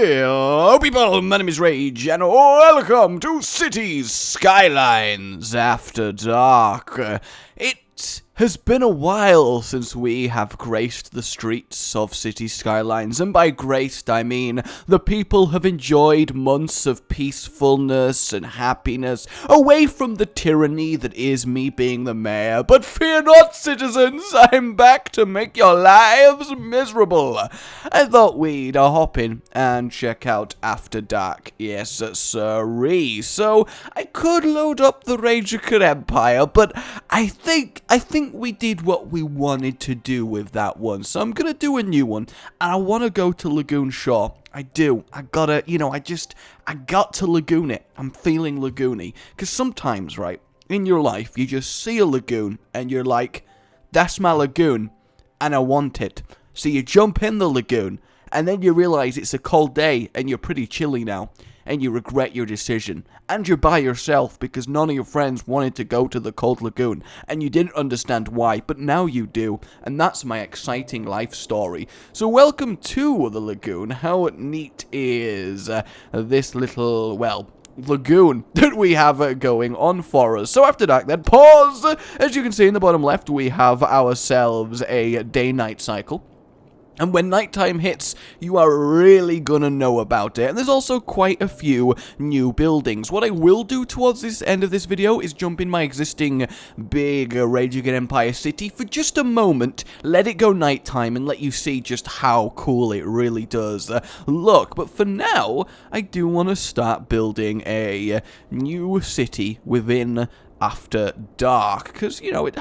Hello people, my name is Rage, and welcome to Cities Skylines After Dark. It has been a while since we have graced the streets of Cities Skylines, and by graced I mean the people have enjoyed months of peacefulness and happiness, away from the tyranny that is me being the mayor. But fear not, citizens, I'm back to make your lives miserable. I thought we'd hop in and check out After Dark, yes sirree. So I could load up the Rage Empire, but I think we did what we wanted to do with that one, so I'm gonna do a new one, and I want to go to Lagoon Shore. I do. I gotta, I got to lagoon it. I'm feeling lagoony, because sometimes, right, in your life, you just see a lagoon, and you're like, that's my lagoon, and I want it. So you jump in the lagoon, and then you realize it's a cold day, and you're pretty chilly now, and you regret your decision, and you're by yourself because none of your friends wanted to go to the cold lagoon, and you didn't understand why, but now you do, and that's my exciting life story. So welcome to the lagoon. How neat is this little, lagoon that we have going on for us. So After Dark then, pause! As you can see in the bottom left, we have ourselves a day-night cycle. And when nighttime hits, you are really gonna know about it. And there's also quite a few new buildings. What I will do towards this end of this video is jump in my existing big Rage Empire city for just a moment, let it go nighttime, and let you see just how cool it really does look. But for now, I do want to start building a new city within After Dark, because, it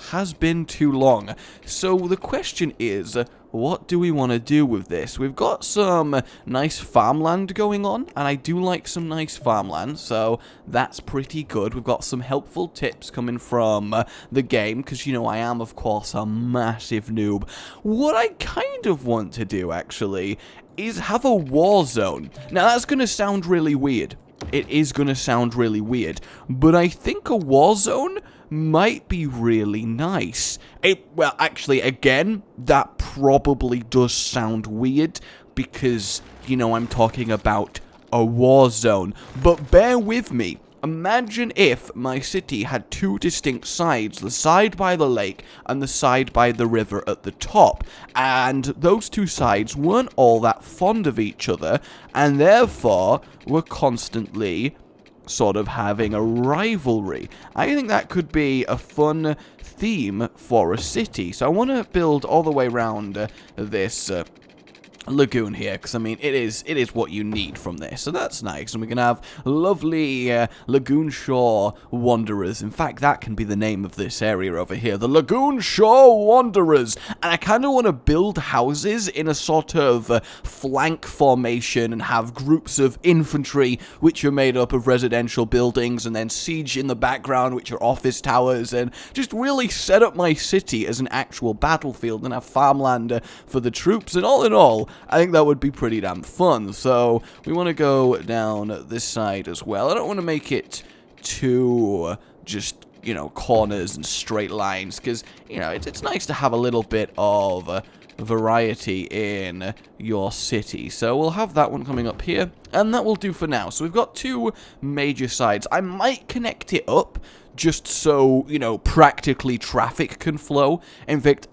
has been too long. So the question is, what do we want to do with this? We've got some nice farmland going on, and I do like some nice farmland, so that's pretty good. We've got some helpful tips coming from the game, because, I am, of course, a massive noob. What I kind of want to do, actually, is have a Warzone. Now, that's going to sound really weird. It is going to sound really weird, but I think a Warzone might be really nice. Well, actually, again, that probably does sound weird because, I'm talking about a war zone. But bear with me. Imagine if my city had two distinct sides, the side by the lake and the side by the river at the top, and those two sides weren't all that fond of each other, and therefore were constantly sort of having a rivalry. I think that could be a fun theme for a city. So I want to build all the way around this lagoon here, because it is what you need from this, so that's nice. And we can have lovely Lagoon Shore Wanderers. In fact, that can be the name of this area over here, the Lagoon Shore Wanderers. And I kind of want to build houses in a sort of flank formation and have groups of infantry which are made up of residential buildings, and then siege in the background which are office towers, and just really set up my city as an actual battlefield and have farmland for the troops. And all in all, I think that would be pretty damn fun. So we want to go down this side as well. I don't want to make it too just, corners and straight lines, because, it's nice to have a little bit of variety in your city. So we'll have that one coming up here, and that will do for now. So we've got two major sides. I might connect it up just so, practically traffic can flow. In fact,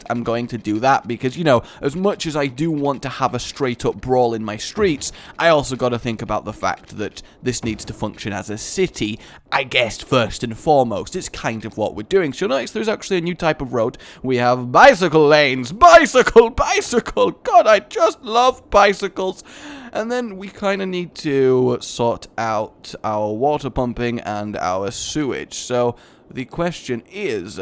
I'm going to do that because, as much as I do want to have a straight-up brawl in my streets, I also got to think about the fact that this needs to function as a city, I guess, first and foremost. It's kind of what we're doing. So notice there's actually a new type of road. We have bicycle lanes. Bicycle! God, I just love bicycles. And then we kind of need to sort out our water pumping and our sewage. So the question is,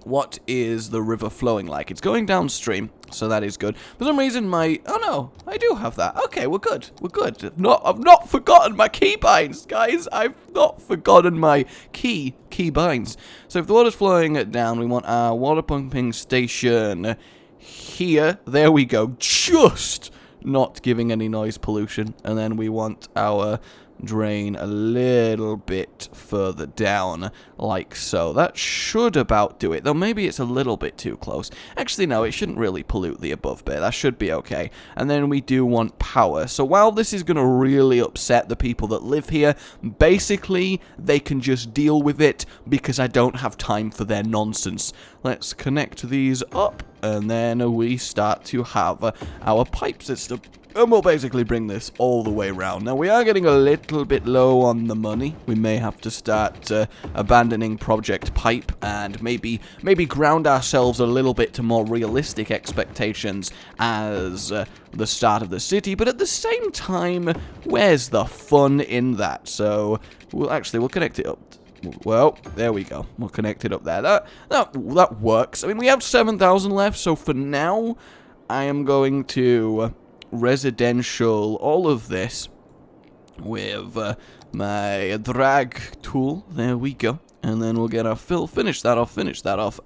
what is the river flowing like? It's going downstream, so that is good. For some reason, oh no, I do have that. Okay, we're good. I've not forgotten my key binds, guys. I've not forgotten my key binds. So if the water's flowing down, we want our water pumping station here. There we go. Just not giving any noise pollution. And then we want our drain a little bit further down, like so. That should about do it, though maybe it's a little bit too close. Actually, no, it shouldn't really pollute the above bit. That should be okay. And then we do want power. So while this is going to really upset the people that live here, basically, they can just deal with it because I don't have time for their nonsense. Let's connect these up, and then we start to have our pipe system. And we'll basically bring this all the way around. Now, we are getting a little bit low on the money. We may have to start abandoning Project Pipe and maybe ground ourselves a little bit to more realistic expectations as the start of the city. But at the same time, where's the fun in that? So, we'll connect it up. Well, there we go. We'll connect it up there. That works. I mean, we have 7,000 left, so for now, I am going to residential all of this with my drag tool. There we go. And then we'll get our finish that off,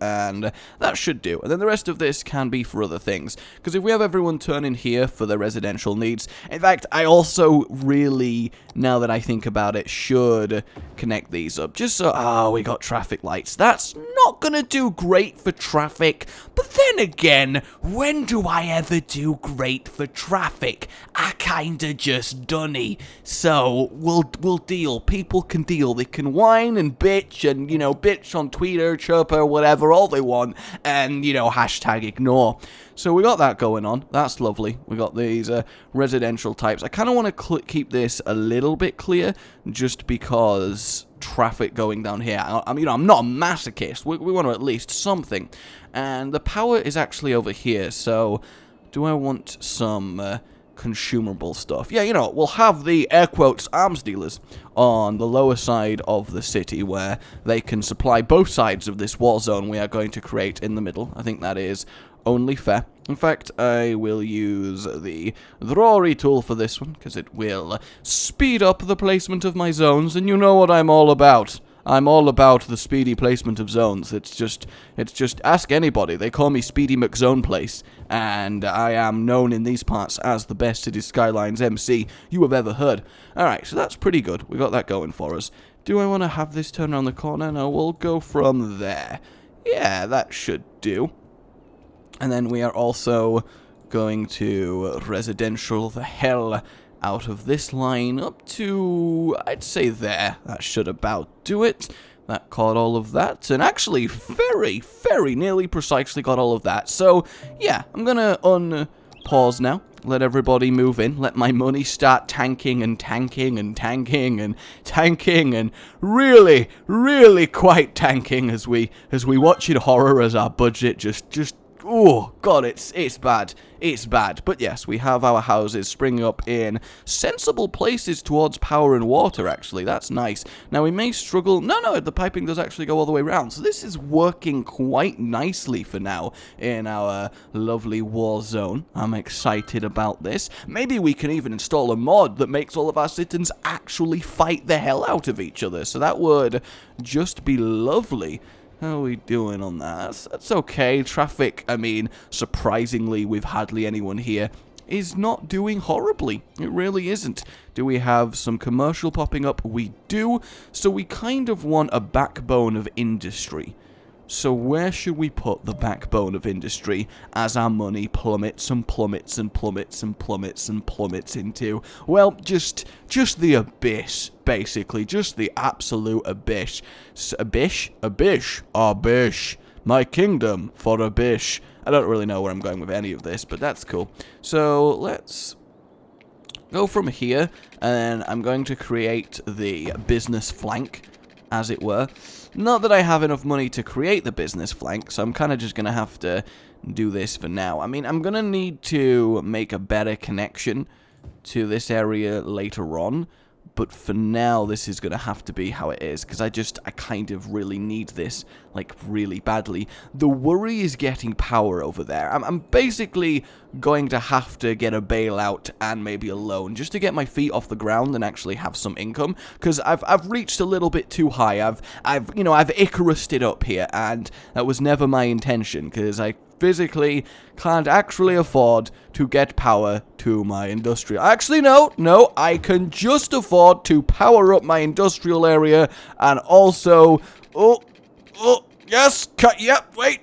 and that should do. And then the rest of this can be for other things. Because if we have everyone turn in here for their residential needs, in fact, I also really, now that I think about it, should connect these up. Just so, we got traffic lights. That's not gonna do great for traffic. But then again, when do I ever do great for traffic? I kinda just dunny. So, we'll deal. People can deal. They can whine and bitch and, bitch on Twitter, chirper, whatever, all they want, and, hashtag ignore. So we got that going on. That's lovely. We got these residential types. I kind of want to keep this a little bit clear, just because traffic going down here. I'm not a masochist. We want to at least something. And the power is actually over here, so do I want some consumable stuff? Yeah, we'll have the, air quotes, arms dealers on the lower side of the city where they can supply both sides of this war zone we are going to create in the middle. I think that is only fair. In fact, I will use the Rory tool for this one, because it will speed up the placement of my zones, and you know what I'm all about. I'm all about the speedy placement of zones. It's just, ask anybody. They call me Speedy McZoneplace, and I am known in these parts as the best City Skylines MC you have ever heard. Alright, so that's pretty good. We got that going for us. Do I want to have this turn around the corner? No, we'll go from there. Yeah, that should do. And then we are also going to residential the hell out of this line up to, I'd say there. That should about do it. That caught all of that, and actually very, very nearly precisely got all of that. So, yeah, I'm gonna unpause now. Let everybody move in. Let my money start tanking and tanking and tanking and tanking and really, really quite tanking as we watch in horror as our budget just oh god, it's bad. It's bad. But yes, we have our houses springing up in sensible places towards power and water, actually. That's nice. Now, we may struggle. No, the piping does actually go all the way around. So this is working quite nicely for now in our lovely war zone. I'm excited about this. Maybe we can even install a mod that makes all of our citizens actually fight the hell out of each other. So that would just be lovely. How are we doing on that? That's okay. Traffic, surprisingly, with hardly anyone here, is not doing horribly. It really isn't. Do we have some commercial popping up? We do. So we kind of want a backbone of industry. So where should we put the backbone of industry as our money plummets and plummets and plummets and plummets and plummets into? Well, just the abyss, basically. Just the absolute abyss. Abyss? My kingdom for abyss. I don't really know where I'm going with any of this, but that's cool. So let's go from here, and I'm going to create the business flank, as it were. Not that I have enough money to create the business flank, so I'm kind of just going to have to do this for now. I'm going to need to make a better connection to this area later on, but for now, this is going to have to be how it is, because I kind of really need this, really badly. The worry is getting power over there. I'm basically going to have to get a bailout and maybe a loan, just to get my feet off the ground and actually have some income, because I've reached a little bit too high. I've Icarused it up here, and that was never my intention, because I physically can't actually afford to get power to my industrial. Actually, no, I can just afford to power up my industrial area and also, yes, yep, wait.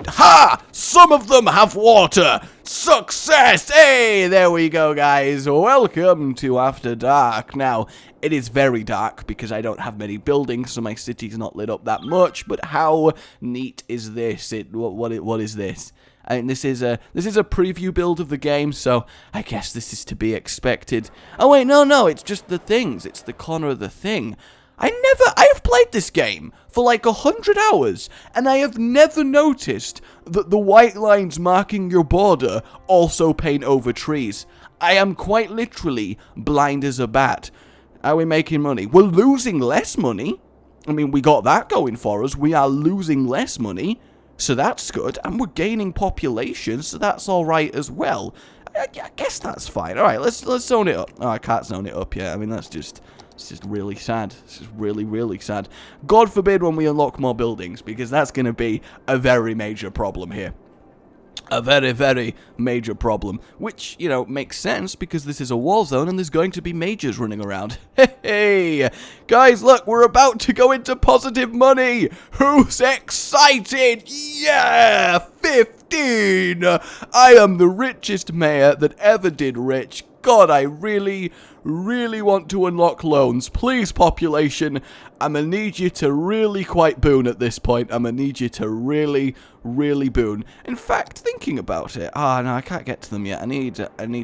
Ha! Some of them have water! Success! Hey, there we go, guys. Welcome to After Dark. Now, it is very dark because I don't have many buildings, so my city's not lit up that much, but how neat is this? What is this? I mean, this is a preview build of the game, so I guess this is to be expected. Oh, wait, no, it's just the things. It's the corner of the thing. I have played this game for like 100 hours, and I have never noticed that the white lines marking your border also paint over trees. I am quite literally blind as a bat. Are we making money? We're losing less money. I mean, we got that going for us. We are losing less money, so that's good, and we're gaining population, so that's alright as well. I guess that's fine. Alright, let's zone it up. Oh, I can't zone it up yet. I mean, it's just really sad. It's just really sad. God forbid when we unlock more buildings, because that's going to be a very major problem here. A very major problem. Which, you know, makes sense because this is a Warzone and there's going to be majors running around. Hey, guys, look, we're about to go into positive money. Who's excited? Yeah, 15. I am the richest mayor that ever did rich. God, I really want to unlock loans. Please, population, I'm gonna need you to really quite boon at this point. I'm gonna need you to really boon. In fact, thinking about it, no, I can't get to them yet. I need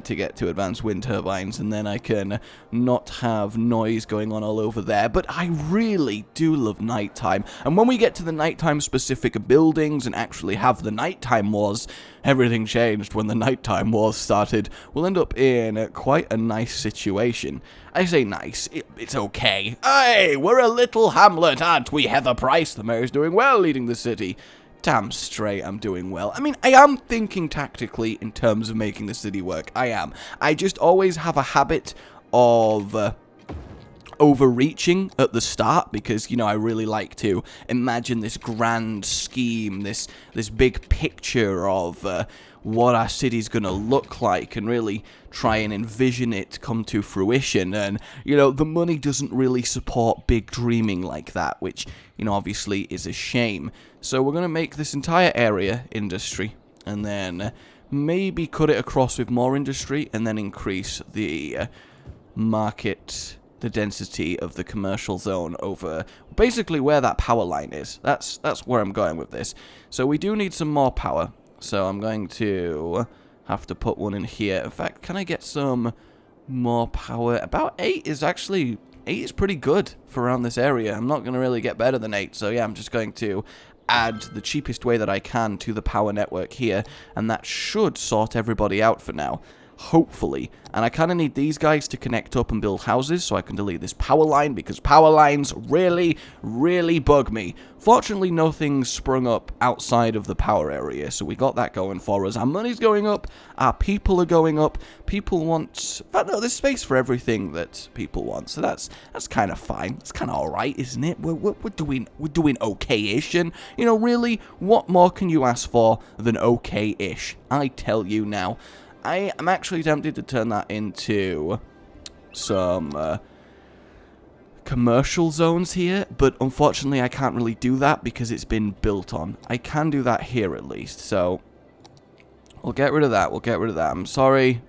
to get to advanced wind turbines, and then I can not have noise going on all over there. But I really do love nighttime. And when we get to the nighttime specific buildings and actually have the nighttime wars, everything changed when the nighttime wars started. We'll end up in quite a nice situation. I say nice, it's okay. Hey, we're a little hamlet, aren't we, Heather Price? The mayor's doing well leading the city. Damn straight, I'm doing well. I mean, I am thinking tactically in terms of making the city work. I am. I just always have a habit of overreaching at the start because, you know, I really like to imagine this grand scheme, this big picture of what our city's gonna look like and really try and envision it come to fruition. And, you know, the money doesn't really support big dreaming like that, which, you know, obviously is a shame. So we're gonna make this entire area industry and then maybe cut it across with more industry and then increase the market, the density of the commercial zone over basically where that power line is. That's where I'm going with this. So we do need some more power. So I'm going to have to put one in here. In fact, can I get some more power? About 8 is pretty good for around this area. I'm not going to really get better than 8. So yeah, I'm just going to add the cheapest way that I can to the power network here. And that should sort everybody out for now. Hopefully. And I kind of need these guys to connect up and build houses so I can delete this power line because power lines really bug me. Fortunately, nothing's sprung up outside of the power area, so we got that going for us. Our money's going up, our people are going up, people want... In fact, no, there's space for everything that people want, so that's kind of fine. It's kind of alright, isn't it? We're doing okay-ish, and, you know, really, what more can you ask for than okay-ish? I tell you now. I am actually tempted to turn that into some commercial zones here, but unfortunately I can't really do that because it's been built on. I can do that here at least, so we'll get rid of that. I'm sorry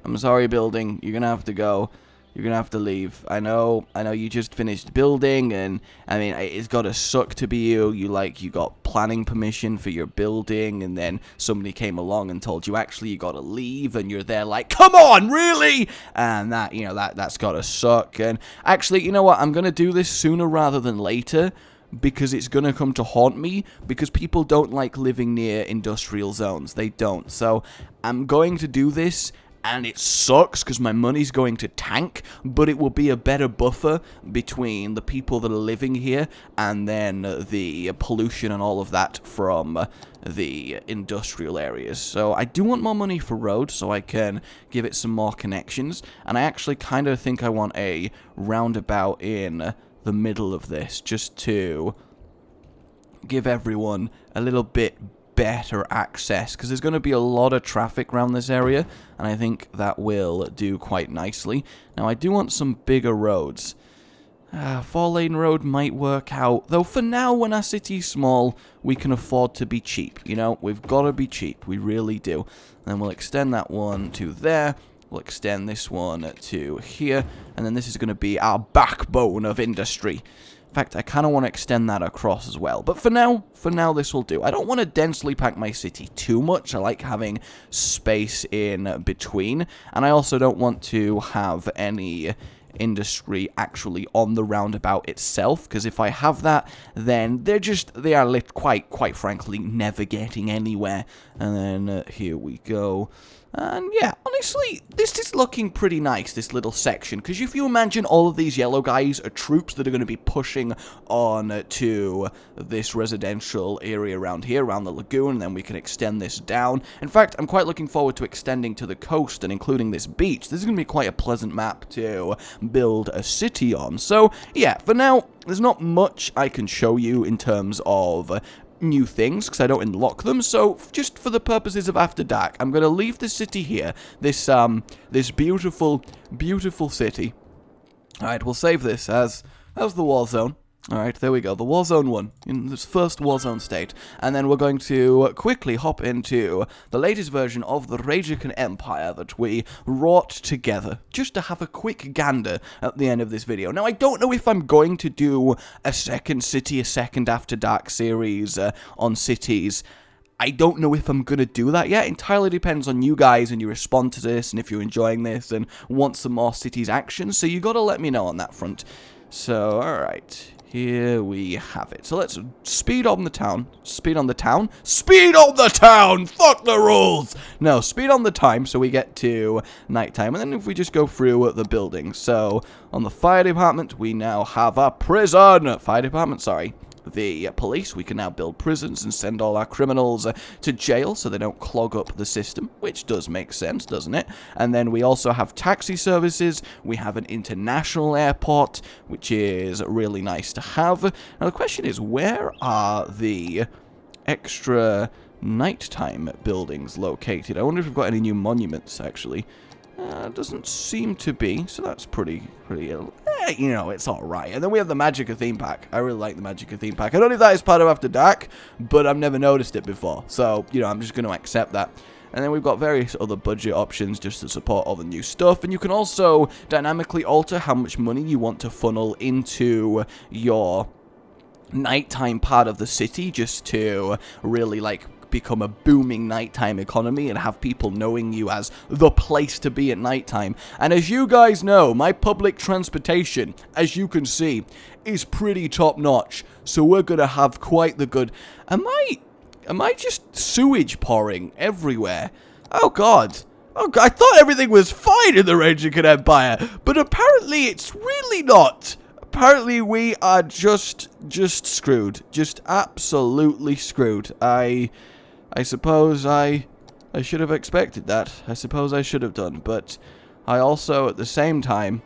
building. You're gonna have to go. You're gonna have to leave. I know you just finished building, and I mean, it's gotta suck to be you. You got planning permission for your building, and then somebody came along and told you actually you gotta leave, and you're there like, come on, really? And that, you know, that's gotta suck. And actually, you know what? I'm gonna do this sooner rather than later, because it's gonna come to haunt me, because people don't like living near industrial zones. They don't. So I'm going to do this. And it sucks because my money's going to tank, but it will be a better buffer between the people that are living here and then the pollution and all of that from the industrial areas. So I do want more money for roads so I can give it some more connections. And I actually kind of think I want a roundabout in the middle of this just to give everyone a little bit better access, because there's going to be a lot of traffic around this area, and I think that will do quite nicely. Now, I do want some bigger roads. 4-lane road might work out, though for now, when our city's small, we can afford to be cheap, you know? We've got to be cheap, we really do. And then we'll extend that one to there. We'll extend this one to here, and then this is going to be our backbone of industry. In fact, I kind of want to extend that across as well. But for now this will do. I don't want to densely pack my city too much. I like having space in between, and I also don't want to have any industry actually on the roundabout itself, because if I have that, then they are quite frankly never getting anywhere. And then here we go. And yeah, honestly, this is looking pretty nice, this little section, because if you imagine all of these yellow guys are troops that are going to be pushing on to this residential area around here, around the lagoon, and then we can extend this down. In fact, I'm quite looking forward to extending to the coast and including this beach. This is going to be quite a pleasant map to build a city on. So yeah, for now, there's not much I can show you in terms of new things, because I don't unlock them, so just for the purposes of After Dark, I'm going to leave the city here, this beautiful city. Alright, we'll save this as the Warzone. Alright, there we go, the Warzone 1, in this first Warzone state, and then we're going to quickly hop into the latest version of the RageGaming Empire that we wrought together, just to have a quick gander at the end of this video. Now, I don't know if I'm going to do a second city, a second After Dark series on cities. I don't know if I'm going to do that yet. Entirely depends on you guys and your response to this, and if you're enjoying this and want some more cities action, so you got to let me know on that front. So, alright. Here we have it. So let's speed on the town. Speed on the town? Speed on the town! Fuck the rules! No, speed on the time so we get to nighttime. And then if we just go through the building. So, on the fire department, we now have a prison! Fire department, sorry. The police, we can now build prisons and send all our criminals to jail so they don't clog up the system, which does make sense, doesn't it? And then we also have taxi services, we have an international airport, which is really nice to have. Now the question is, where are the extra nighttime buildings located? I wonder if we've got any new monuments, actually. Doesn't seem to be, so that's pretty, you know, it's alright. And then we have the Magica theme pack. I really like the Magica theme pack. I don't know if that is part of After Dark, but I've never noticed it before. So, you know, I'm just going to accept that. And then we've got various other budget options just to support all the new stuff. And you can also dynamically alter how much money you want to funnel into your nighttime part of the city, just to really, like, become a booming nighttime economy and have people knowing you as the place to be at nighttime. And as you guys know, my public transportation, as you can see, is pretty top notch. So we're gonna have quite the good. Am I just sewage pouring everywhere? Oh god. Oh god, I thought everything was fine in the RageGaming Empire, but apparently it's really not. Apparently we are just screwed. Just absolutely screwed. I suppose I should have expected that. I suppose I should have done, but I also, at the same time,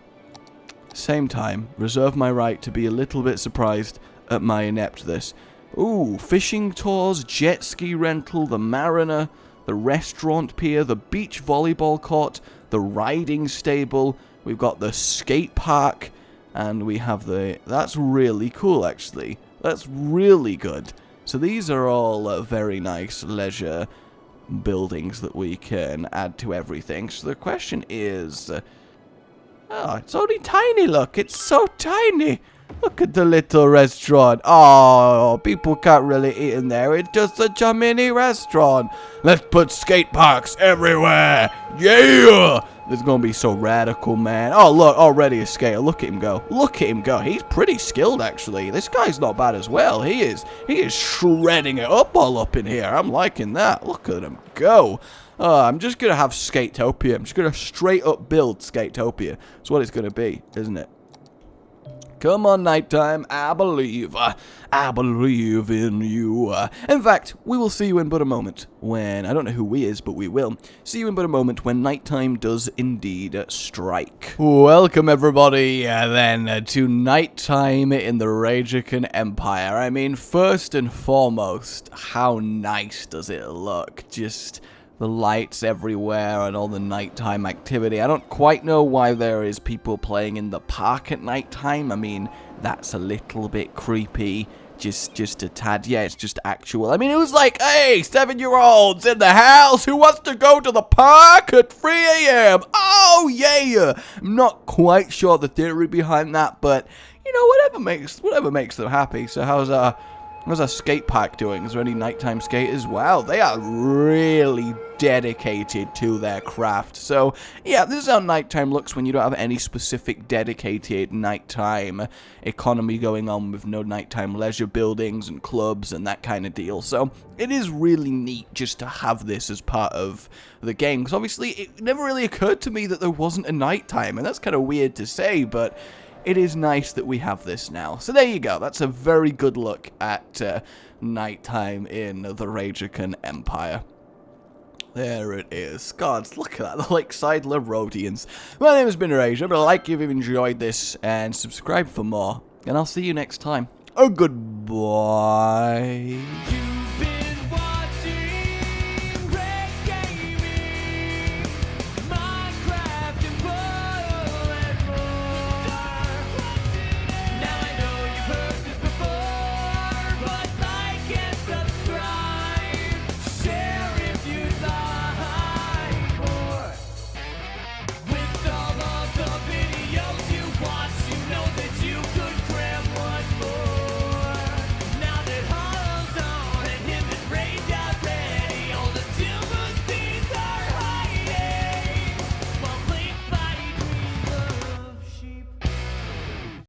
reserve my right to be a little bit surprised at my ineptness. Ooh, fishing tours, jet ski rental, the marina, the restaurant pier, the beach volleyball court, the riding stable, we've got the skate park, and we have that's really cool, actually. That's really good. So these are all very nice leisure buildings that we can add to everything. So the question is, oh, it's only tiny, look, it's so tiny. Look at the little restaurant. Oh, people can't really eat in there. It's just such a mini restaurant. Let's put skate parks everywhere. Yeah! This is going to be so radical, man. Oh, look, already a skater. Look at him go. Look at him go. He's pretty skilled, actually. This guy's not bad as well. He is shredding it up all up in here. I'm liking that. Look at him go. I'm just going to have Skatopia. I'm just going to straight up build Skatopia. That's what it's going to be, isn't it? Come on, nighttime, I believe in you. In fact, we will see you in but a moment when, I don't know who we is, but we will see you in but a moment when nighttime does indeed strike. Welcome everybody, then, to nighttime in the RageGamingVideos Empire. I mean, first and foremost, how nice does it look? Just the lights everywhere and all the nighttime activity. I don't quite know why there is people playing in the park at nighttime. I mean, that's a little bit creepy. Just a tad. Yeah, it's just actual. I mean, it was like, hey, 7-year-olds in the house who wants to go to the park at 3 a.m. Oh, yeah. I'm not quite sure the theory behind that, but, you know, whatever makes them happy. So how's our skate park doing? Is there any nighttime skaters? Wow, they are really dedicated to their craft. So, yeah, this is how nighttime looks when you don't have any specific dedicated nighttime economy going on with no nighttime leisure buildings and clubs and that kind of deal. So, it is really neat just to have this as part of the game. Because obviously, it never really occurred to me that there wasn't a nighttime. And that's kind of weird to say, but it is nice that we have this now. So there you go. That's a very good look at nighttime in the RageGamingVideos Empire. There it is. God, look at that. The Lakeside Lerodians. My name has been Rage. Remember to like if you've enjoyed this and subscribe for more. And I'll see you next time. Oh, goodbye.